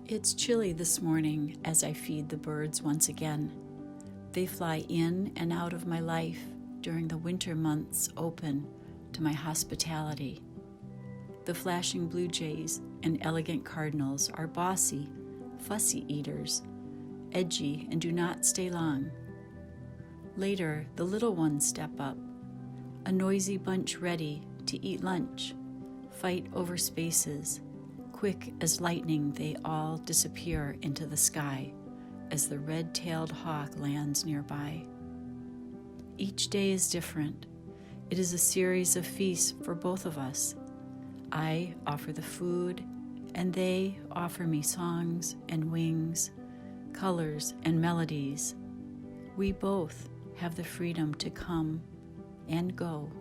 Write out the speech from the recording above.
It's chilly this morning as I feed the birds once again. They fly in and out of my life during the winter months open to my hospitality. The flashing blue jays and elegant cardinals are bossy, fussy eaters, edgy and do not stay long. Later, the little ones step up, a noisy bunch ready to eat lunch, fight over spaces. Quick as lightning, they all disappear into the sky as the red-tailed hawk lands nearby. Each day is different. It is a series of feasts for both of us. I offer the food, and they offer me songs and wings, colors and melodies. We both have the freedom to come and go.